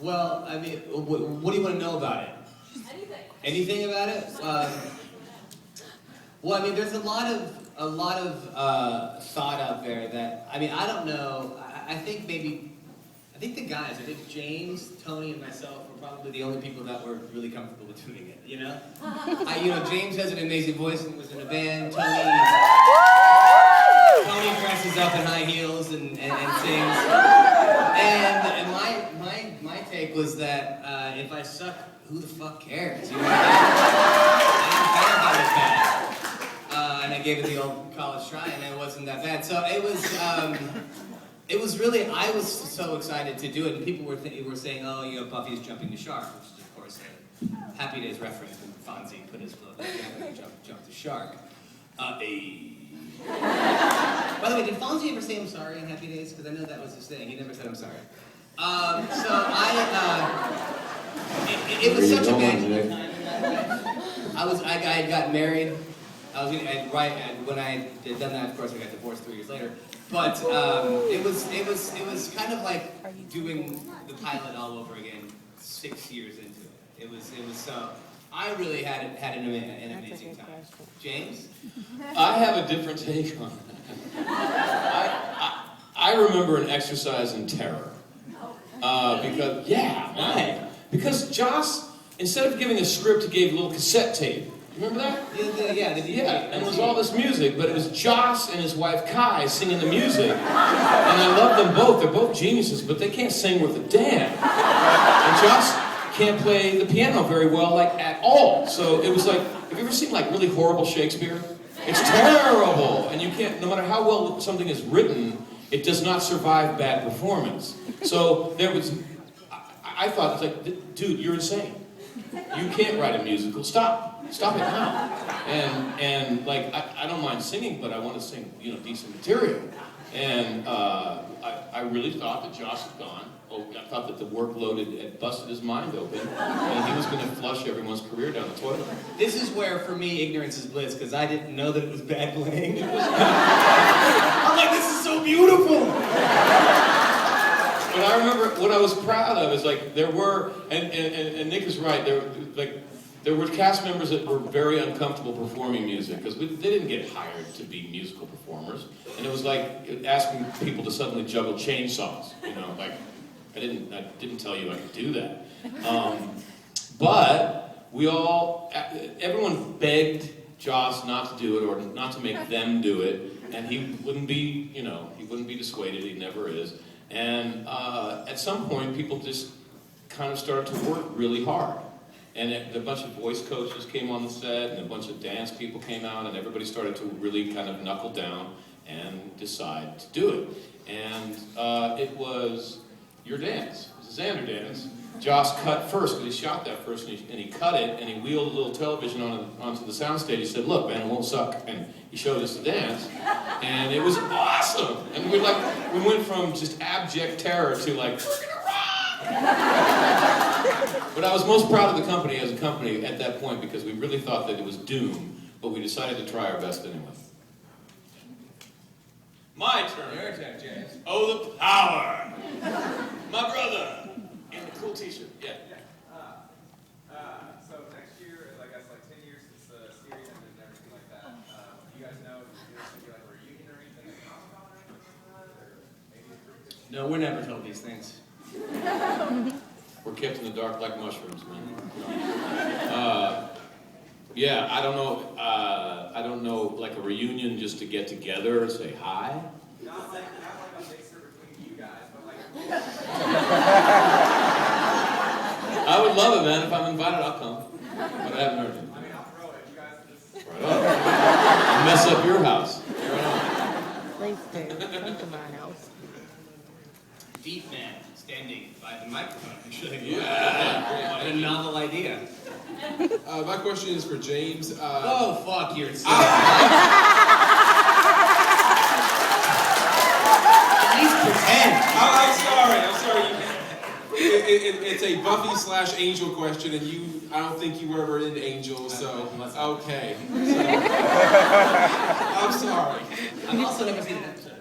Well, I mean, what do you want to know about it? Anything. Anything about it? Well, I mean, there's a lot of thought out there that, I mean, I don't know. I think the guys, I think James, Tony, and myself were probably the only people that were really comfortable with doing it, you know? James has an amazing voice and was in a band. Tony dresses up in high heels and sings. And my take was that if I suck, who the fuck cares? You know what I didn't care about it bad. And I gave it the old college try, and it wasn't that bad. So it was really, I was so excited to do it, and people were saying, oh, Buffy's jumping the shark, which is, of course, a Happy Days reference when Fonzie put his foot and jump the shark. By the way, did Fonzie ever say I'm sorry in Happy Days? Because I know that was his thing. He never said I'm sorry. It was such a magical time in that way. I had gotten married. When I had done that, of course, I got divorced 3 years later. But it was kind of like doing the pilot all over again 6 years into it. It was so. I really had an amazing time. James? I have a different take on that. I remember an exercise in terror. Because Joss, instead of giving a script, he gave a little cassette tape. Remember that? Yeah, and it was all this music, but it was Joss and his wife Kai singing the music. And I love them both. They're both geniuses, but they can't sing worth a damn. And Joss can't play the piano very well, at all. So it was like, have you ever seen really horrible Shakespeare? It's terrible, and you can't, no matter how well something is written, it does not survive bad performance. So I thought, it's like, dude, you're insane. You can't write a musical. Stop it now. And I don't mind singing, but I want to sing, decent material. And I really thought that Joss had gone. I thought that the workload had busted his mind open, and he was going to flush everyone's career down the toilet. This is where, for me, ignorance is bliss, because I didn't know that it was bad playing. I'm like, this is so beautiful! But I remember what I was proud of is there were, and Nick is right, there were cast members that were very uncomfortable performing music because they didn't get hired to be musical performers, and it was like asking people to suddenly juggle chainsaws. I didn't tell you I could do that. But everyone begged Joss not to do it or not to make them do it, and he wouldn't be dissuaded. He never is. And at some point, people just kind of started to work really hard. And a bunch of voice coaches came on the set, and a bunch of dance people came out, and everybody started to really kind of knuckle down and decide to do it. And it was your dance. It was a Xander dance. Joss cut first, because he shot that first, and he cut it, and he wheeled a little television onto the soundstage. He said, look, man, it won't suck. And he showed us the dance, and it was awesome. And we went from just abject terror to we're gonna rock! But I was most proud of the company as a company at that point, because we really thought that it was doomed, but we decided to try our best anyway. My turn. Your turn, James. Oh, the power! My brother! In the cool t-shirt, yeah. So next year, I guess 10 years since the series ended and everything like that, you guys know if there's going to be a reunion or anything at Comic-Con or anything like that? Or maybe a group? No, we're never told these things. We're kept in the dark like mushrooms, man. Yeah, I don't know, a reunion just to get together and say hi? Not like a mixer between you guys, but I would love it, man. If I'm invited, I'll come. But I haven't heard it. I mean, I'll throw it. You guys just... Right on. I'll mess up your house. Right on. Please do. Come to my house. Deep man standing by the microphone. Actually, Yeah. What a novel idea. My question is for James. Oh, fuck yourself. At least pretend. I'm sorry. It's a Buffy/Angel question, and I don't think you were ever in Angel, so okay. So, I'm sorry. I've also never seen an episode.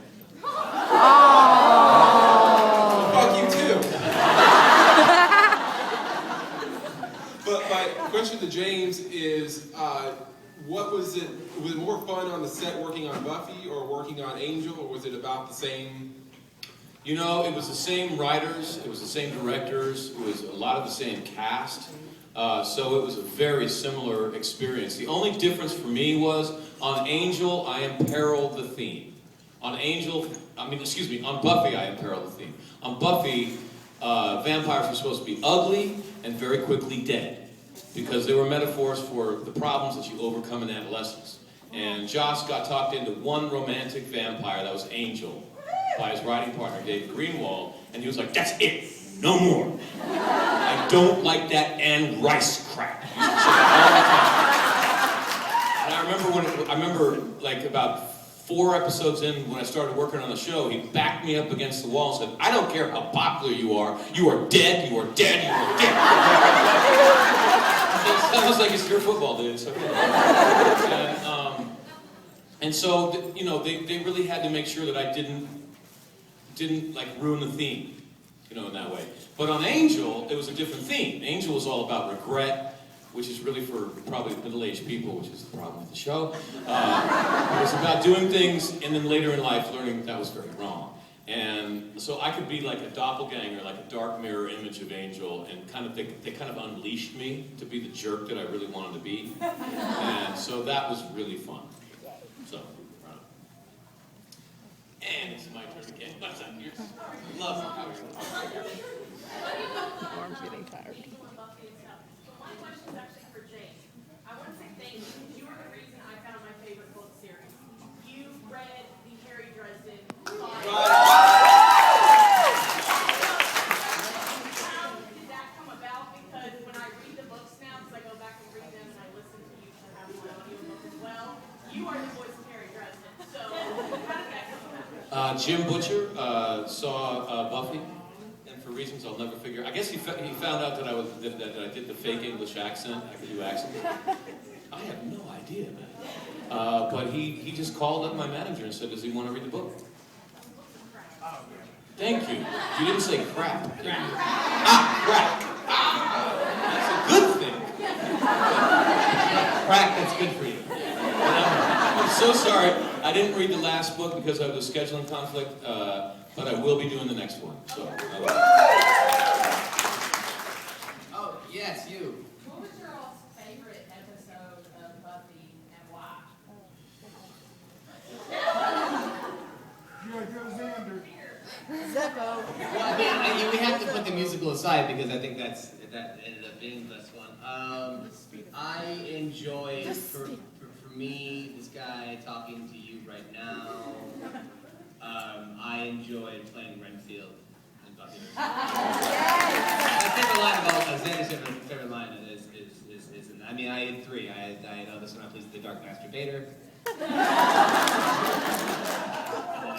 Fuck you too. question to James is, what was it? Was it more fun on the set working on Buffy or working on Angel, or was it about the same? You know, it was the same writers, it was the same directors, it was a lot of the same cast. So it was a very similar experience. The only difference for me was on Angel, I imperiled the theme. On Buffy, I imperiled the theme. On Buffy, vampires were supposed to be ugly and very quickly dead because they were metaphors for the problems that you overcome in adolescence. And Joss got talked into one romantic vampire, that was Angel, by his writing partner, David Greenwald, and he was like, that's it, no more. I don't like that Anne Rice crap. He used to say it all the time. And I remember like about 4 episodes in, when I started working on the show, he backed me up against the wall and said, I don't care how popular you are dead, you are dead, you are dead. It sounds like it's your football, dude. It's okay. And so, you know, they really had to make sure that I didn't like ruin the theme, you know, in that way. But on Angel, it was a different theme. Angel was all about regret, which is really for probably middle-aged people, which is the problem with the show. It was about doing things and then later in life learning that was very wrong. And so I could be like a doppelganger, like a dark mirror image of Angel, and they kind of unleashed me to be the jerk that I really wanted to be. And so that was really fun. So, and it's my turn again. What's up? Yours? Love how you're Arm's getting tired. My question is actually for James. I want to say thank you. You are the reason I found my favorite book series. You read the Harry Dresden. How did that come about? Because when I read the books now, because I go back and read them and I listen to you to have my audiobook as well, you are the voice of Harry Dresden. So how did that come about? Jim Butcher saw Buffy. For reasons I'll never figure. I guess he found out that I did the fake English accent. I could do accents. I have no idea, man. But he just called up my manager and said, "Does he want to read the book?" Thank you. You didn't say crap. Did you? Crap. That's a good thing. Crack, that's good for you. I'm so sorry. I didn't read the last book because of the scheduling conflict. But I will be doing the next one. So. Oh, yes, you. What was your all's favorite episode of Buffy and why? Zeppo. Well, I mean, we have to put the musical aside because I think that ended up being the best one. I enjoyed, for me, this guy talking to you right now. I enjoyed playing Renfield in Buffy. My favorite line about Xander's favorite line is I mean, I had 3. I had this one I played the Dark Master Vader. And then I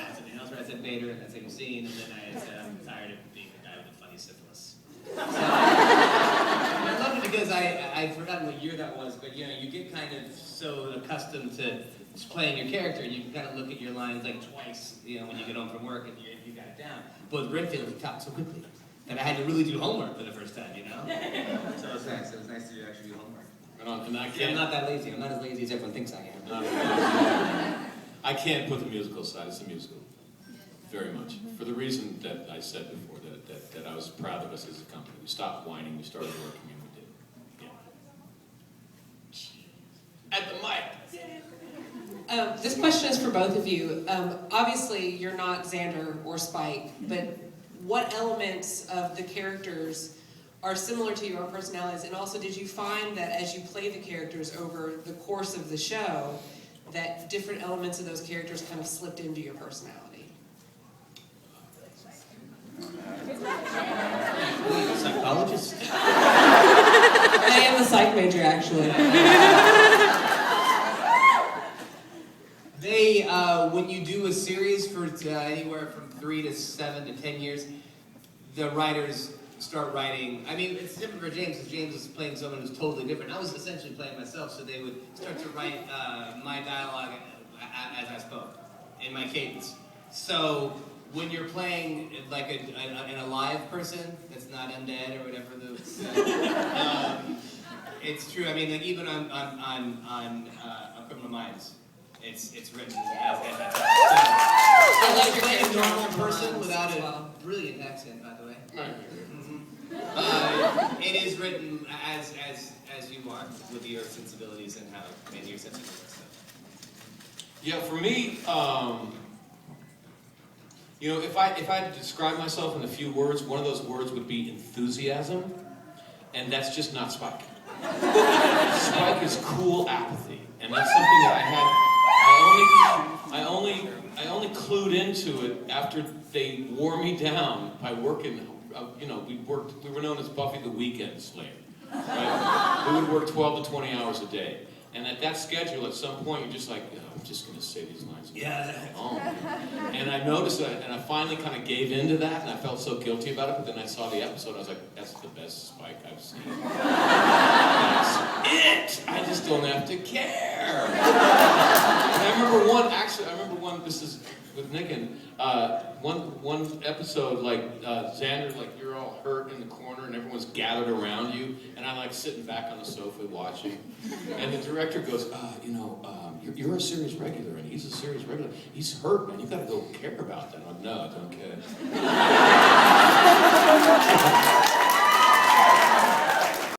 had something else where I said Vader in that same scene, and then I said I'm tired of being the guy with the funny syphilis. So, I loved it because I'd forgotten what year that was, but you know, you get kind of so accustomed to just playing your character, and you can kind of look at your lines like twice, you know, when you get home from work and you got it down. But with Renfield, he talked so quickly that I had to really do homework for the first time, you know? So it was nice. It was nice to actually do homework. And I'm not that lazy. I'm not as lazy as everyone thinks I am. I can't put the musical aside. It's a musical. Very much. For the reason that I said before, that I was proud of us as a company. We stopped whining, we started working, and we did. Yeah. At the mic. This question is for both of you. Obviously, you're not Xander or Spike, but what elements of the characters are similar to your own personalities? And also, did you find that as you play the characters over the course of the show, that different elements of those characters kind of slipped into your personality? Psychologist? I am a psych major, actually. When you do a series for anywhere from 3 to 7 to 10 years, the writers start writing. I mean, it's different for James, because James was playing someone who's totally different. I was essentially playing myself, so they would start to write my dialogue as I spoke, in my cadence. So when you're playing like an alive person that's not undead or whatever It's true. I mean, like even on Criminal Minds, it's written as that. So, I love to your play a character normal on Criminal person Minds without as a well. brilliant accent, by the way. Right. It is written as you are, with your sensibilities and your sense of humor and stuff. Yeah, for me, you know, if I had to describe myself in a few words, one of those words would be enthusiasm, and that's just not Spike. Spike is cool apathy, and that's something that I only clued into it after they wore me down by working. You know, we were known as Buffy the Weekend Slayer. Right? We would work 12 to 20 hours a day. And at that schedule, at some point, you're just like, oh, I'm just going to say these lines. Yeah. And I noticed that, and I finally kind of gave into that, and I felt so guilty about it, but then I saw the episode, and I was like, that's the best Spike I've seen. That's it! I just don't have to care. And I remember one, this is with Nick, and one episode, like, Xander, like, you're all hurt in the corner, and everyone's gathered around you, and I'm, like, sitting back on the sofa watching, and the director goes, you know, you're a series regular, and he's a series regular. He's hurt, man. You gotta go care about that. I'm like, no, I don't care.